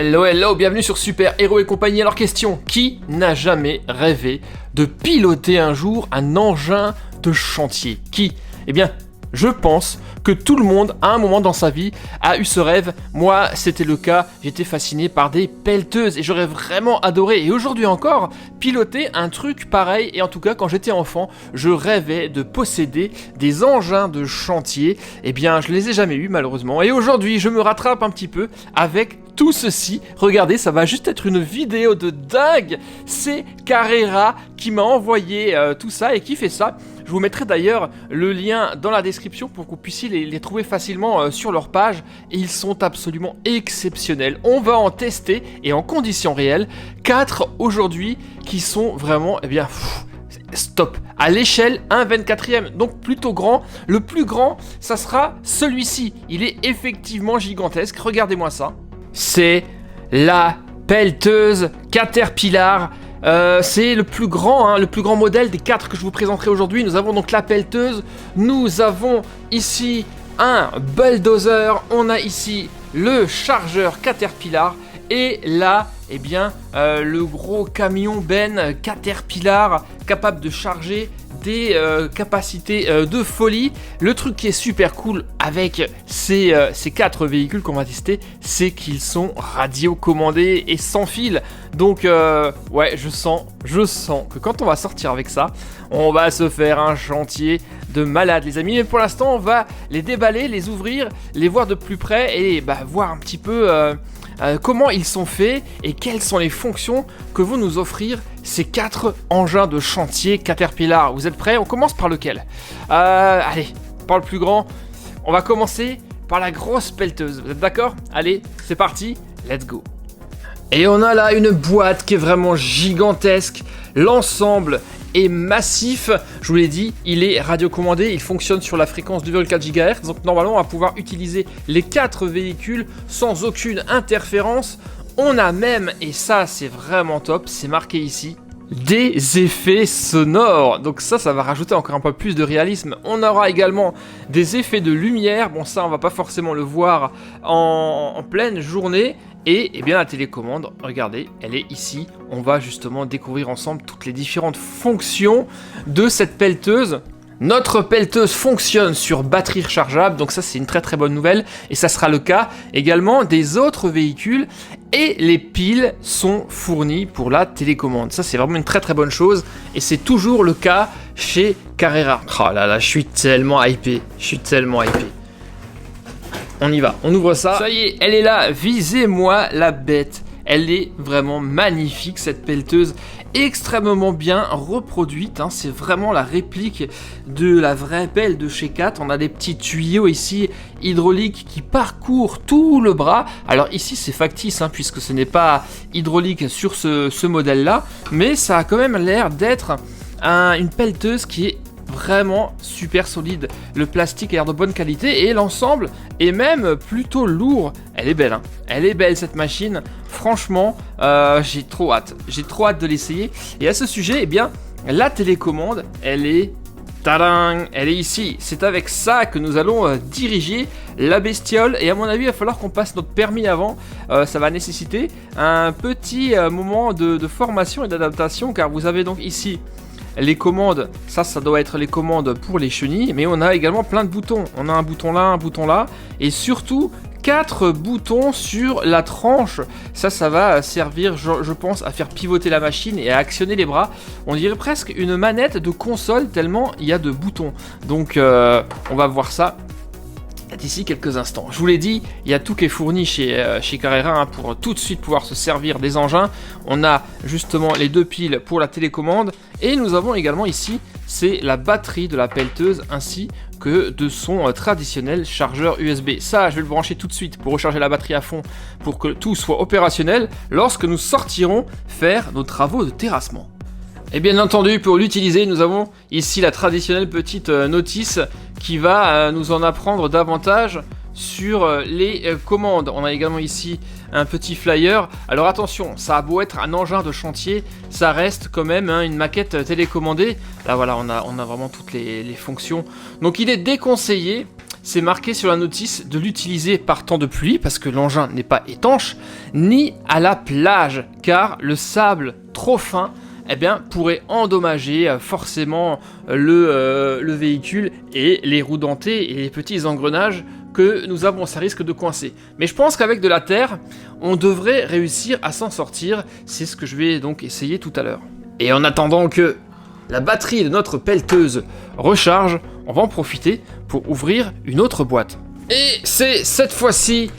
Hello, hello, bienvenue sur Super Héros et compagnie. Alors question, qui n'a jamais rêvé de piloter un jour un engin de chantier? Qui? Eh bien, je pense que tout le monde, à un moment dans sa vie, a eu ce rêve. Moi, c'était le cas. J'étais fasciné par des pelleteuses et j'aurais vraiment adoré, et aujourd'hui encore, piloter un truc pareil. Et en tout cas, quand j'étais enfant, je rêvais de posséder des engins de chantier. Eh bien, je les ai jamais eus, malheureusement. Et aujourd'hui, je me rattrape un petit peu avec tout ceci. Regardez, ça va juste être une vidéo de dingue. C'est Carrera qui m'a envoyé tout ça et qui fait ça. Je vous mettrai d'ailleurs le lien dans la description pour que vous puissiez les trouver facilement sur leur page. Et ils sont absolument exceptionnels. On va en tester, et en conditions réelles, 4 aujourd'hui qui sont vraiment, eh bien, stop. À l'échelle 1/24e, donc plutôt grand. Le plus grand, ça sera celui-ci. Il est effectivement gigantesque. Regardez-moi ça. C'est la pelleteuse Caterpillar. C'est le plus grand modèle des 4 que je vous présenterai aujourd'hui. Nous avons donc la pelleteuse, nous avons ici un bulldozer, on a ici le chargeur Caterpillar, et là, eh bien, le gros camion Ben Caterpillar capable de charger des capacités de folie. Le truc qui est super cool avec ces 4 véhicules qu'on va tester, c'est qu'ils sont radiocommandés et sans fil. Donc ouais, je sens que quand on va sortir avec ça, on va se faire un chantier de malade, les amis. Mais pour l'instant, on va les déballer, les ouvrir, les voir de plus près et voir un petit peu comment ils sont faits et quelles sont les fonctions que vont nous offrir ces 4 engins de chantier Caterpillar. Vous êtes prêts? On commence par lequel? Allez, par le plus grand. On va commencer par la grosse pelleteuse. Vous êtes d'accord? Allez, c'est parti, let's go. Et on a là une boîte qui est vraiment gigantesque. L'ensemble est massif. Je vous l'ai dit, il est radiocommandé. Il fonctionne sur la fréquence 2,4 GHz. Donc normalement, on va pouvoir utiliser les 4 véhicules sans aucune interférence. On a même, et ça c'est vraiment top, c'est marqué ici, des effets sonores. Donc ça va rajouter encore un peu plus de réalisme. On aura également des effets de lumière. Bon, ça on va pas forcément le voir en pleine journée. Et eh bien la télécommande, regardez, elle est ici. On va justement découvrir ensemble toutes les différentes fonctions de cette pelleteuse. Notre pelleteuse fonctionne sur batterie rechargeable, donc ça c'est une très très bonne nouvelle, et ça sera le cas également des autres véhicules, et les piles sont fournies pour la télécommande. Ça c'est vraiment une très très bonne chose, et c'est toujours le cas chez Carrera. Oh là là, je suis tellement hypé, On y va, on ouvre ça. Ça y est, elle est là, visez-moi la bête. Elle est vraiment magnifique, cette pelleteuse, extrêmement bien reproduite, hein. C'est vraiment la réplique de la vraie pelle de chez Cat. On a des petits tuyaux ici hydrauliques qui parcourent tout le bras. Alors ici c'est factice, hein, puisque ce n'est pas hydraulique sur ce modèle-là, mais ça a quand même l'air d'être une pelleteuse qui est vraiment super solide. Le plastique a l'air de bonne qualité et l'ensemble est même plutôt lourd. Elle est belle, hein. Elle est belle cette machine. Franchement, j'ai trop hâte de l'essayer. Et à ce sujet, eh bien, la télécommande, elle est tadang, elle est ici. C'est avec ça que nous allons diriger la bestiole. Et à mon avis, il va falloir qu'on passe notre permis avant. Ça va nécessiter un petit moment de formation et d'adaptation, car vous avez donc ici les commandes. Ça doit être les commandes pour les chenilles, mais on a également plein de boutons. On a un bouton là, et surtout 4 boutons sur la tranche. Ça va servir, je pense, à faire pivoter la machine et à actionner les bras. On dirait presque une manette de console tellement il y a de boutons. Donc on va voir ça d'ici quelques instants. Je vous l'ai dit, il y a tout qui est fourni chez Carrera, hein, pour tout de suite pouvoir se servir des engins. On a justement les 2 piles pour la télécommande, et nous avons également ici, c'est la batterie de la pelleteuse ainsi que de son traditionnel chargeur USB. Ça, je vais le brancher tout de suite pour recharger la batterie à fond pour que tout soit opérationnel lorsque nous sortirons faire nos travaux de terrassement. Et bien entendu, pour l'utiliser, nous avons ici la traditionnelle petite notice qui va nous en apprendre davantage sur les commandes. On a également ici un petit flyer. Alors attention, ça a beau être un engin de chantier, ça reste quand même, hein, une maquette télécommandée. Là voilà, on a vraiment toutes les fonctions. Donc il est déconseillé c'est marqué sur la notice de l'utiliser par temps de pluie, parce que l'engin n'est pas étanche, ni à la plage, car le sable trop fin pourrait endommager forcément le véhicule et les roues dentées et les petits engrenages que nous avons, ça risque de coincer. Mais je pense qu'avec de la terre, on devrait réussir à s'en sortir, c'est ce que je vais donc essayer tout à l'heure. Et en attendant que la batterie de notre pelleteuse recharge, on va en profiter pour ouvrir une autre boîte. Et c'est cette fois-ci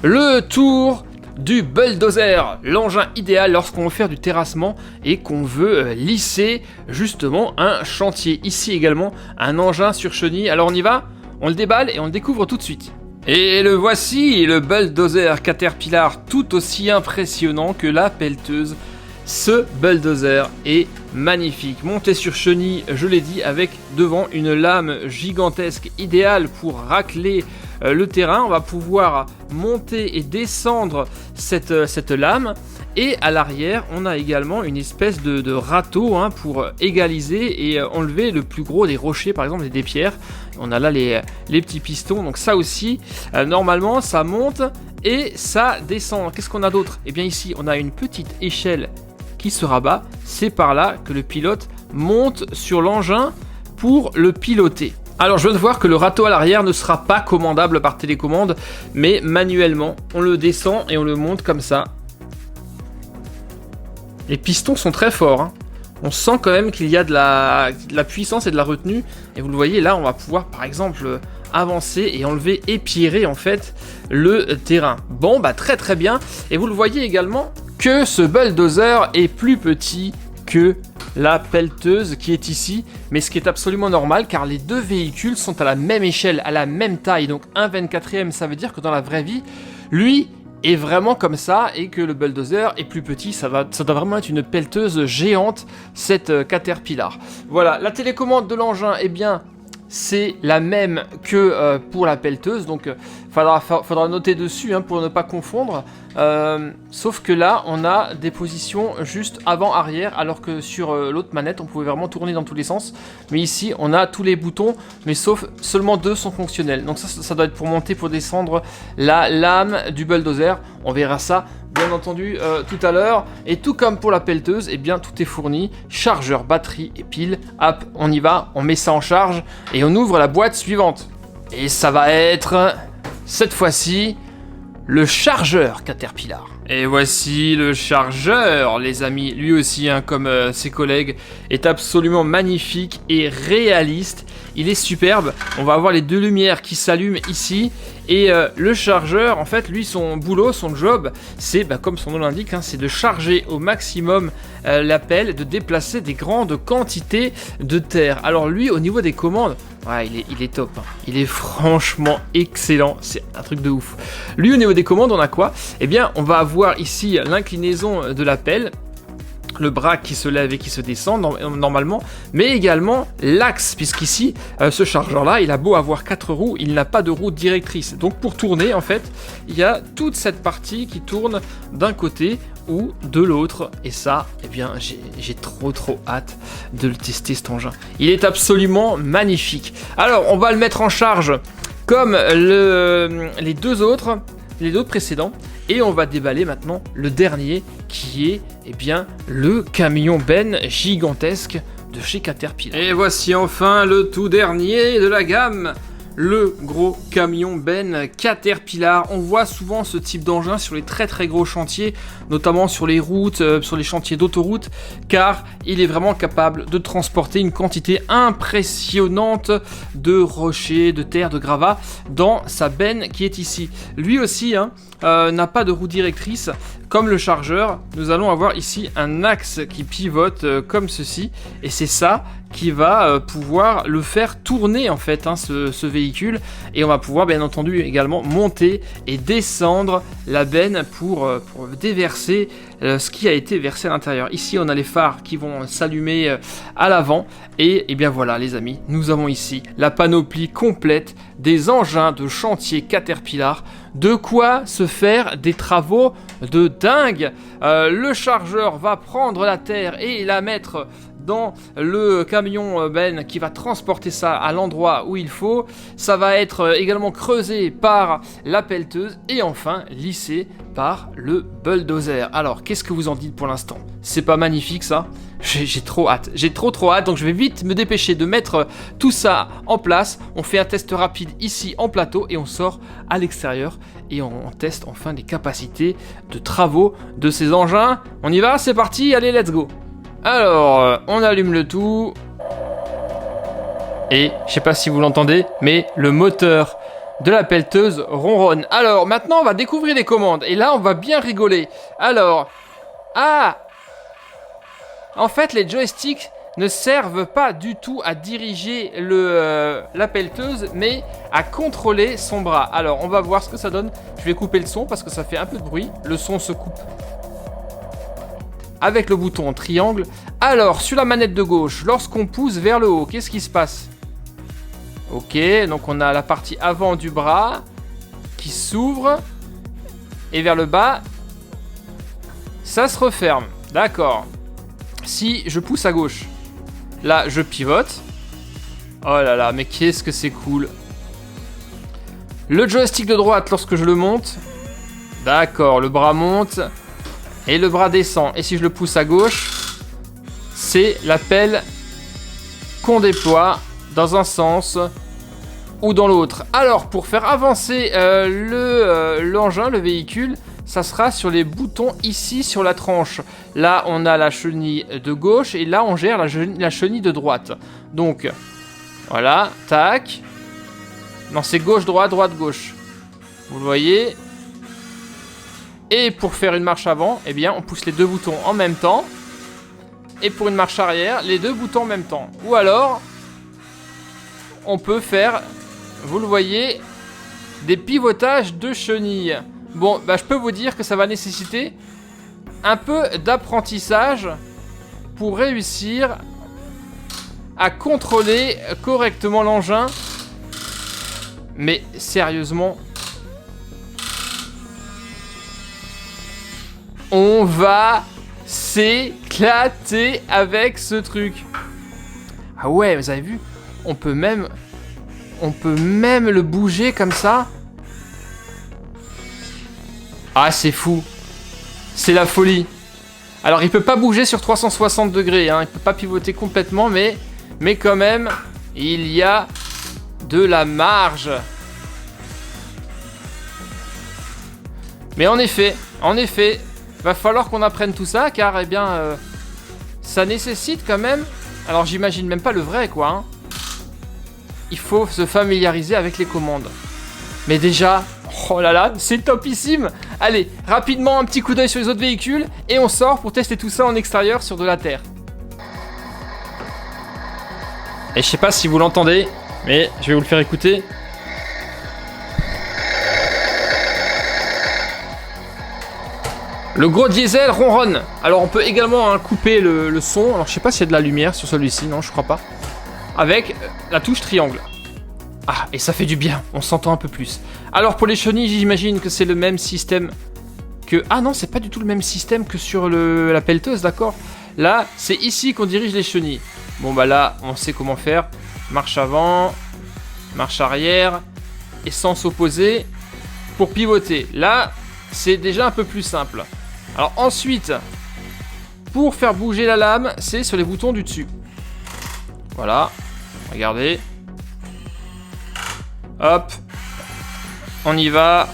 le tour du bulldozer, l'engin idéal lorsqu'on veut faire du terrassement et qu'on veut lisser justement un chantier. Ici également, un engin sur chenille. Alors on y va ? On le déballe et on le découvre tout de suite. Et le voici, le bulldozer Caterpillar, tout aussi impressionnant que la pelleteuse. Ce bulldozer est magnifique, monté sur chenille, je l'ai dit, avec devant une lame gigantesque, idéale pour racler le terrain. On va pouvoir monter et descendre cette lame. Et à l'arrière, on a également une espèce de râteau pour égaliser et enlever le plus gros des rochers, par exemple, et des pierres. On a là les petits pistons, donc ça aussi, normalement, ça monte et ça descend. Qu'est-ce qu'on a d'autre ? Eh bien ici, on a une petite échelle qui se rabat. C'est par là que le pilote monte sur l'engin pour le piloter. Alors je viens de voir que le râteau à l'arrière ne sera pas commandable par télécommande, mais manuellement, on le descend et on le monte comme ça. Les pistons sont très forts, On sent quand même qu'il y a de la puissance et de la retenue. Et vous le voyez, là, on va pouvoir, par exemple, avancer et enlever, épirer, en fait, le terrain. Bon, bah très très bien. Et vous le voyez également que ce bulldozer est plus petit que la pelleteuse qui est ici. Mais ce qui est absolument normal, car les deux véhicules sont à la même échelle, à la même taille. Donc, un 24e, ça veut dire que dans la vraie vie, lui est vraiment comme ça, et que le bulldozer est plus petit. Ça doit vraiment être une pelleteuse géante, cette Caterpillar. Voilà, la télécommande de l'engin, eh bien, c'est la même que pour la pelleteuse, donc faudra noter dessus pour ne pas confondre. Sauf que là, on a des positions juste avant-arrière, alors que sur l'autre manette, on pouvait vraiment tourner dans tous les sens. Mais ici, on a tous les boutons, mais sauf seulement 2 sont fonctionnels. Donc ça doit être pour monter, pour descendre la lame du bulldozer. On verra ça, bien entendu, tout à l'heure. Et tout comme pour la pelleteuse, eh bien, tout est fourni. Chargeur, batterie et pile. Hop, on y va, on met ça en charge et on ouvre la boîte suivante. Et ça va être, cette fois-ci, le chargeur Caterpillar. Et voici le chargeur, les amis. Lui aussi, comme ses collègues, est absolument magnifique et réaliste. Il est superbe. On va avoir les deux lumières qui s'allument ici. Et le chargeur, en fait, lui, son boulot, son job, c'est, comme son nom l'indique, c'est de charger au maximum la pelle, de déplacer des grandes quantités de terre. Alors lui, au niveau des commandes, ouais, il est top. Il est franchement excellent. C'est un truc de ouf. Lui, au niveau des commandes, on a quoi ? Eh bien, on va avoir ici l'inclinaison de la pelle, le bras qui se lève et qui se descend normalement, mais également l'axe, puisqu'ici, ce chargeur-là, il a beau avoir 4 roues, il n'a pas de roue directrice. Donc pour tourner, en fait, il y a toute cette partie qui tourne d'un côté ou de l'autre, et ça, eh bien, j'ai trop hâte de le tester, cet engin. Il est absolument magnifique. Alors, on va le mettre en charge comme les deux autres précédents, et on va déballer maintenant le dernier, qui est, eh bien, le camion Ben gigantesque de chez Caterpillar. Et voici enfin le tout dernier de la gamme, le gros camion Ben Caterpillar. On voit souvent ce type d'engin sur les très gros chantiers, notamment sur les routes, sur les chantiers d'autoroute, car il est vraiment capable de transporter une quantité impressionnante de rochers, de terre, de gravats dans sa benne qui est ici. Lui aussi n'a pas de roue directrice. Comme le chargeur, nous allons avoir ici un axe qui pivote comme ceci, et c'est ça qui va pouvoir le faire tourner, en fait, ce véhicule, et on va pouvoir bien entendu également monter et descendre la benne pour déverser ce qui a été versé à l'intérieur. Ici on a les phares qui vont s'allumer à l'avant, et bien voilà les amis, nous avons ici la panoplie complète des engins de chantier Caterpillar. De quoi se faire des travaux de dingue. Le chargeur va prendre la terre et la mettre dans le camion Ben qui va transporter ça à l'endroit où il faut. Ça va être également creusé par la pelleteuse et enfin lissé par le bulldozer. Alors, qu'est-ce que vous en dites pour l'instant? C'est pas magnifique ça? J'ai trop hâte, j'ai trop hâte, donc je vais vite me dépêcher de mettre tout ça en place. On fait un test rapide ici en plateau et on sort à l'extérieur et on teste enfin les capacités de travaux de ces engins. On y va, c'est parti, allez, let's go. Alors, on allume le tout. Et, je sais pas si vous l'entendez, mais le moteur de la pelleteuse ronronne. Alors, maintenant, on va découvrir les commandes. Et là, on va bien rigoler. Alors, en fait, les joysticks ne servent pas du tout à diriger la pelleteuse, mais à contrôler son bras. Alors, on va voir ce que ça donne. Je vais couper le son parce que ça fait un peu de bruit. Le son se coupe avec le bouton triangle. Alors, sur la manette de gauche, lorsqu'on pousse vers le haut, qu'est-ce qui se passe? Ok, donc on a la partie avant du bras qui s'ouvre. Et vers le bas, ça se referme. D'accord. Si je pousse à gauche, là, je pivote. Oh là là, mais qu'est-ce que c'est cool. Le joystick de droite, lorsque je le monte. D'accord, le bras monte. Et le bras descend. Et si je le pousse à gauche, c'est la pelle qu'on déploie dans un sens ou dans l'autre. Alors, pour faire avancer l'engin, le véhicule, ça sera sur les boutons ici sur la tranche. Là, on a la chenille de gauche et là, on gère la chenille de droite. Donc, voilà, tac. Non, c'est gauche-droite, droite-gauche. Vous le voyez. Et pour faire une marche avant, eh bien, on pousse les deux boutons en même temps. Et pour une marche arrière, les deux boutons en même temps. Ou alors, on peut faire, vous le voyez, des pivotages de chenilles. Bon, bah, je peux vous dire que ça va nécessiter un peu d'apprentissage pour réussir à contrôler correctement l'engin. Mais sérieusement, on va s'éclater avec ce truc. Ah ouais, vous avez vu? On peut même le bouger comme ça. Ah, c'est fou. C'est la folie. Alors, il peut pas bouger sur 360 degrés, hein. Il peut pas pivoter complètement, mais quand même, il y a de la marge. Mais en effet, va falloir qu'on apprenne tout ça, car, eh bien, ça nécessite quand même... Alors, j'imagine même pas le vrai, quoi, hein. Il faut se familiariser avec les commandes. Mais déjà... Oh là là, c'est topissime. Allez, rapidement un petit coup d'œil sur les autres véhicules et on sort pour tester tout ça en extérieur sur de la terre. Et je sais pas si vous l'entendez, mais je vais vous le faire écouter. Le gros diesel ronronne. Alors on peut également couper le son. Alors je sais pas s'il y a de la lumière sur celui-ci, non je crois pas. Avec la touche triangle. Ah, et ça fait du bien, on s'entend un peu plus. Alors pour les chenilles, j'imagine que c'est le même système que... Ah non, c'est pas du tout le même système que sur la pelleteuse, d'accord? Là, c'est ici qu'on dirige les chenilles. Bon bah là, on sait comment faire. Marche avant, marche arrière, et sens opposé pour pivoter. Là, c'est déjà un peu plus simple. Alors ensuite, pour faire bouger la lame, c'est sur les boutons du dessus. Voilà, regardez. Hop, on y va.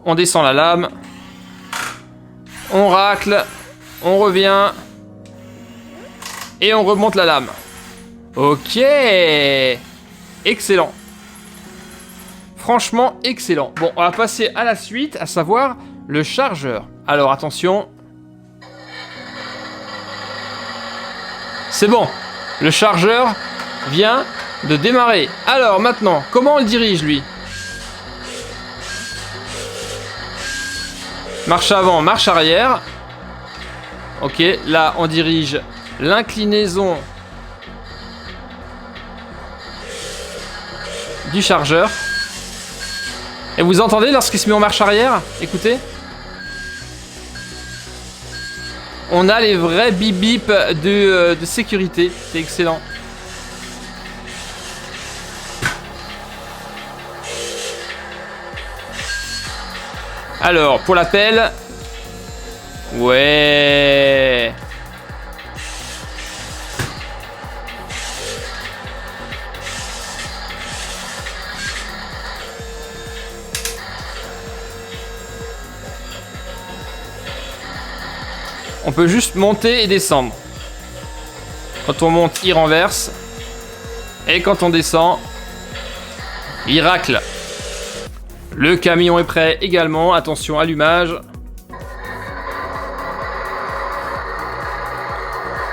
On descend la lame. On racle. On revient. Et on remonte la lame. Ok. Excellent. Franchement, excellent. Bon, on va passer à la suite, à savoir le chargeur. Alors, attention. C'est bon. Le chargeur vient de démarrer. Alors, maintenant, comment on le dirige, lui? Marche avant, marche arrière. Ok, là, on dirige l'inclinaison du chargeur. Et vous entendez lorsqu'il se met en marche arrière? Écoutez. On a les vrais bip bip de sécurité. C'est excellent. Alors, pour la pelle. Ouais. On peut juste monter et descendre. Quand on monte, il renverse. Et quand on descend, il racle. Le camion est prêt également. Attention, allumage.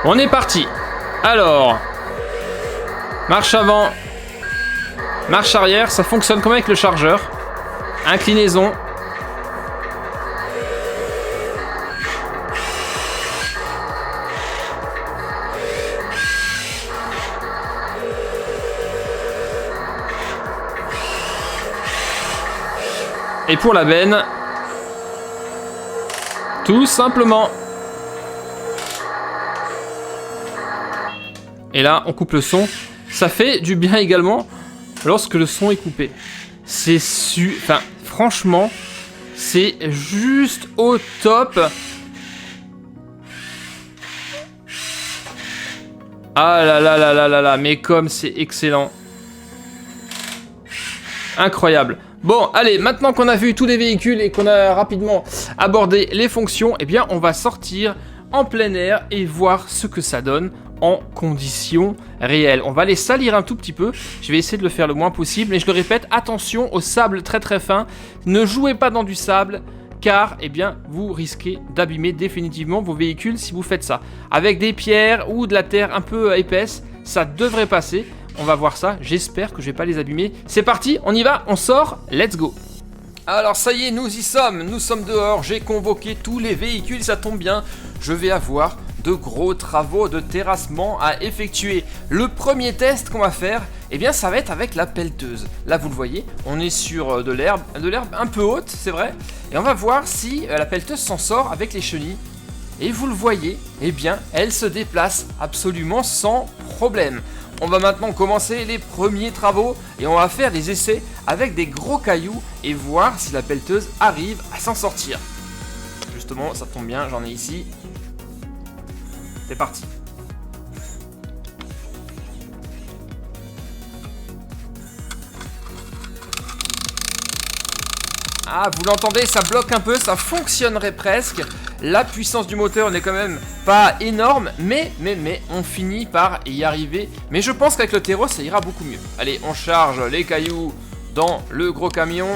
On est parti. Alors, marche avant, marche arrière. Ça fonctionne comme avec le chargeur. Inclinaison. Et pour la benne, tout simplement. Et là, on coupe le son. Ça fait du bien également lorsque le son est coupé. C'est enfin, franchement, c'est juste au top. Ah là là là là là là, mais comme c'est excellent. Incroyable. Bon, allez, maintenant qu'on a vu tous les véhicules et qu'on a rapidement abordé les fonctions, eh bien, on va sortir en plein air et voir ce que ça donne en conditions réelles. On va les salir un tout petit peu. Je vais essayer de le faire le moins possible. Mais je le répète, attention au sable très très fin. Ne jouez pas dans du sable, car, eh bien, vous risquez d'abîmer définitivement vos véhicules si vous faites ça. Avec des pierres ou de la terre un peu épaisse, ça devrait passer. On va voir ça, j'espère que je vais pas les abîmer. C'est parti, on y va, on sort, let's go. Alors ça y est, nous y sommes, nous sommes dehors, j'ai convoqué tous les véhicules, ça tombe bien. Je vais avoir de gros travaux de terrassement à effectuer. Le premier test qu'on va faire, eh bien ça va être avec la pelleteuse. Là vous le voyez, on est sur de l'herbe un peu haute, c'est vrai. Et on va voir si la pelleteuse s'en sort avec les chenilles. Et vous le voyez, eh bien elle se déplace absolument sans problème. On va maintenant commencer les premiers travaux et on va faire des essais avec des gros cailloux et voir si la pelleteuse arrive à s'en sortir. Justement, ça tombe bien, j'en ai ici. C'est parti. Ah, vous l'entendez, ça bloque un peu, ça fonctionnerait presque. La puissance du moteur n'est quand même pas énorme, mais on finit par y arriver. Mais je pense qu'avec le terreau, ça ira beaucoup mieux. Allez, on charge les cailloux dans le gros camion.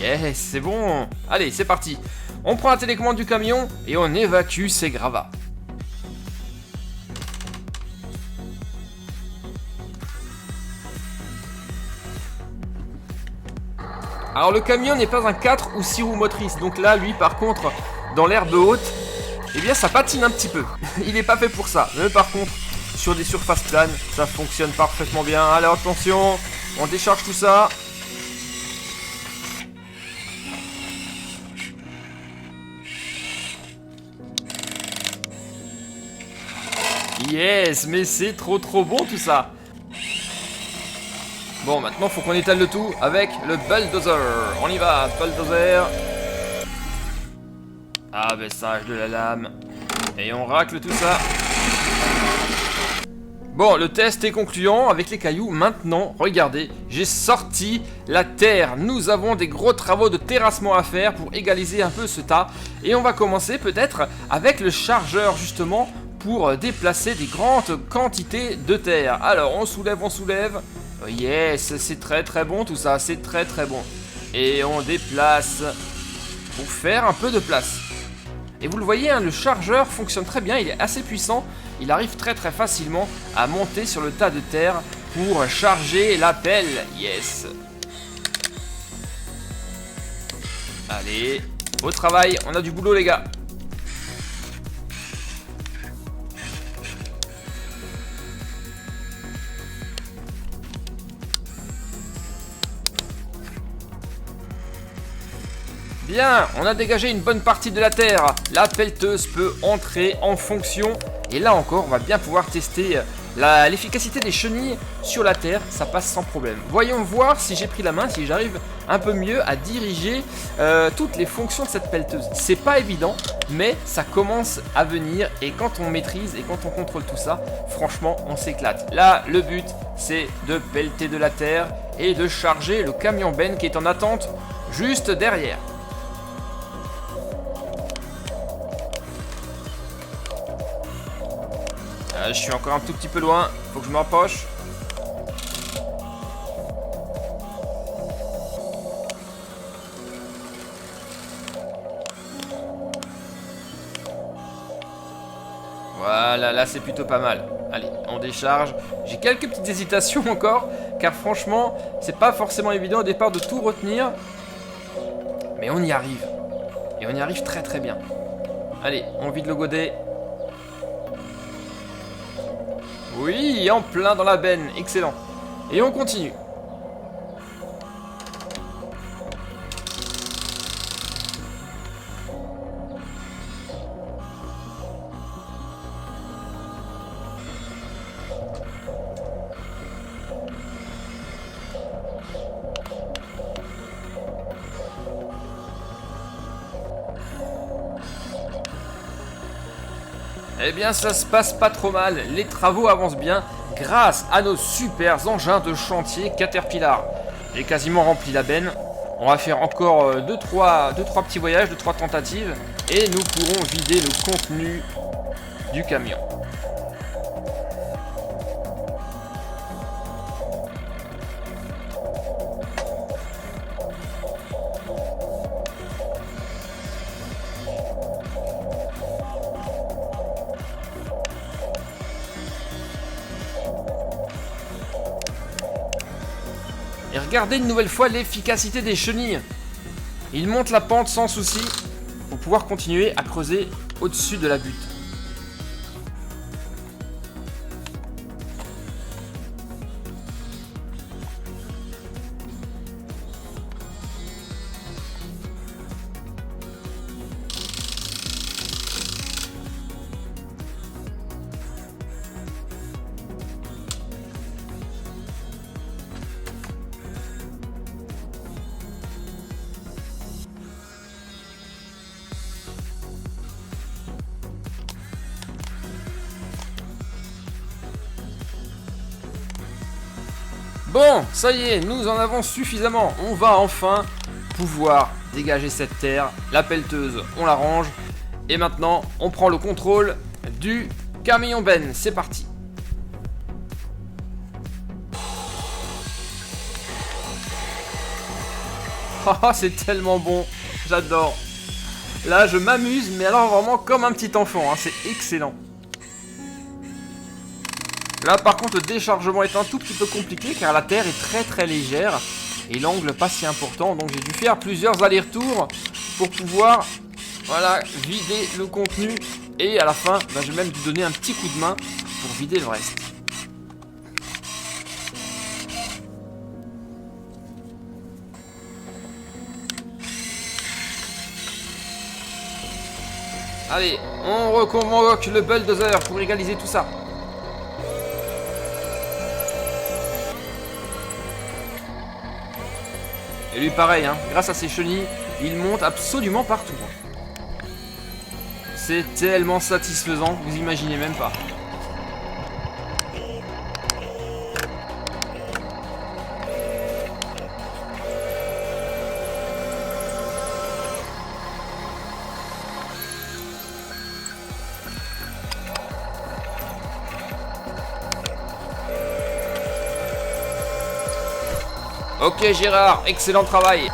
Yes, c'est bon. Allez, c'est parti. On prend la télécommande du camion et on évacue ces gravats. Alors le camion n'est pas un 4 ou 6 roues motrices, donc là lui par contre dans l'herbe haute, eh bien ça patine un petit peu. Il n'est pas fait pour ça, mais par contre sur des surfaces planes ça fonctionne parfaitement bien. Allez attention, on décharge tout ça. Yes, mais c'est trop bon tout ça. Bon, maintenant, faut qu'on étale le tout avec le bulldozer. On y va, bulldozer. Abaissage de la lame. Et on racle tout ça. Bon, le test est concluant avec les cailloux. Maintenant, regardez, j'ai sorti la terre. Nous avons des gros travaux de terrassement à faire pour égaliser un peu ce tas. Et on va commencer peut-être avec le chargeur, justement, pour déplacer des grandes quantités de terre. Alors, on soulève, on soulève. Yes, c'est très bon tout ça, c'est très bon. Et on déplace pour faire un peu de place. Et vous le voyez, hein, le chargeur fonctionne très bien, il est assez puissant. Il arrive très facilement à monter sur le tas de terre pour charger la pelle. Yes. Allez, au travail, on a du boulot les gars. Bien, on a dégagé une bonne partie de la terre. La pelleteuse peut entrer en fonction. Et là encore, on va bien pouvoir tester l'efficacité des chenilles sur la terre. Ça passe sans problème. Voyons voir si j'ai pris la main, si j'arrive un peu mieux à diriger toutes les fonctions de cette pelleteuse. C'est pas évident, mais ça commence à venir. Et quand on maîtrise et quand on contrôle tout ça, franchement, on s'éclate. Là, le but, c'est de pelleter de la terre et de charger le camion Ben qui est en attente juste derrière. Je suis encore un tout petit peu loin, faut que je me rapproche. Voilà, là c'est plutôt pas mal. Allez, on décharge. J'ai quelques petites hésitations encore, car franchement, c'est pas forcément évident au départ de tout retenir. Mais on y arrive. Et on y arrive très très bien. Allez, on vide le godet. Oui, en plein dans la benne, excellent. Et on continue. Eh bien, ça se passe pas trop mal, les travaux avancent bien grâce à nos super engins de chantier Caterpillar. J'ai quasiment rempli la benne. On va faire encore 2-3 petits voyages, 2-3 tentatives, et nous pourrons vider le contenu du camion. Et regardez une nouvelle fois l'efficacité des chenilles. Il monte la pente sans souci pour pouvoir continuer à creuser au-dessus de la butte. Bon, ça y est, nous en avons suffisamment. On va enfin pouvoir dégager cette terre. La pelleteuse, on la range. Et maintenant, on prend le contrôle du camion Ben. C'est parti. Oh, c'est tellement bon. J'adore. Là, je m'amuse, mais alors vraiment comme un petit enfant. Hein. C'est excellent. Là par contre le déchargement est un tout petit peu compliqué car la terre est très très légère et l'angle pas si important, donc j'ai dû faire plusieurs allers-retours pour pouvoir vider le contenu et à la fin j'ai même dû donner un petit coup de main pour vider le reste. Allez, on reconvoque le bulldozer pour égaliser tout ça. Et lui pareil, hein, grâce à ses chenilles, il monte absolument partout. C'est tellement satisfaisant, vous imaginez même pas. Ok Gérard, excellent travail.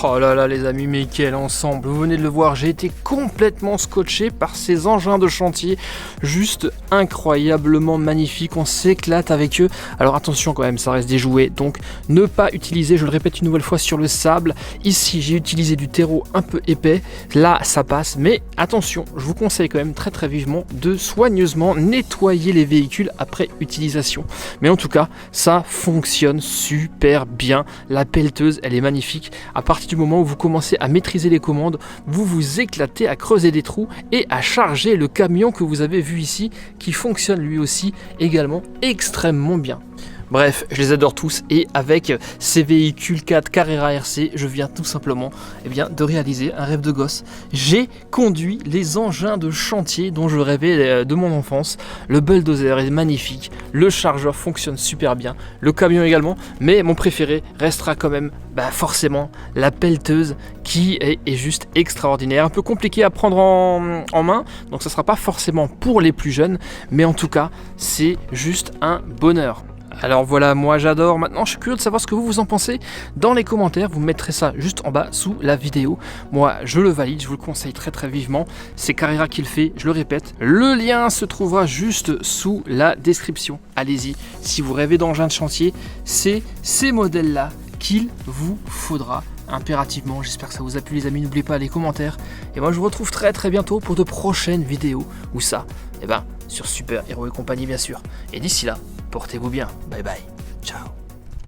Oh là là les amis, mais quel ensemble, vous venez de le voir, j'ai été complètement scotché par ces engins de chantier, juste incroyablement magnifiques, on s'éclate avec eux. Alors attention quand même, ça reste des jouets, donc ne pas utiliser, je le répète une nouvelle fois, sur le sable. Ici j'ai utilisé du terreau un peu épais, là ça passe, mais attention, je vous conseille quand même très vivement de soigneusement nettoyer les véhicules après utilisation. Mais en tout cas, ça fonctionne super bien, la pelleteuse elle est magnifique. À partir du moment où vous commencez à maîtriser les commandes, vous vous éclatez à creuser des trous et à charger le camion que vous avez vu ici, qui fonctionne lui aussi également extrêmement bien. Bref, je les adore tous et avec ces véhicules 4 Carrera RC, je viens tout simplement de réaliser un rêve de gosse. J'ai conduit les engins de chantier dont je rêvais de mon enfance. Le bulldozer est magnifique, le chargeur fonctionne super bien, le camion également, mais mon préféré restera quand même forcément la pelleteuse qui est juste extraordinaire. Un peu compliqué à prendre en main, donc ça ne sera pas forcément pour les plus jeunes, mais en tout cas, c'est juste un bonheur. Alors voilà, moi j'adore. Maintenant je suis curieux de savoir ce que vous en pensez dans les commentaires. Vous mettrez ça juste en bas sous la vidéo. Moi je le valide, je vous le conseille très vivement. C'est Carrera qui le fait, je le répète. Le lien se trouvera juste sous la description. Allez-y, si vous rêvez d'engins de chantier, c'est ces modèles là qu'il vous faudra impérativement. J'espère que ça vous a plu les amis, n'oubliez pas les commentaires. Et moi je vous retrouve très bientôt pour de prochaines vidéos. Où ça, sur Super Héros et compagnie bien sûr. Et d'ici là, portez-vous bien. Bye bye. Ciao.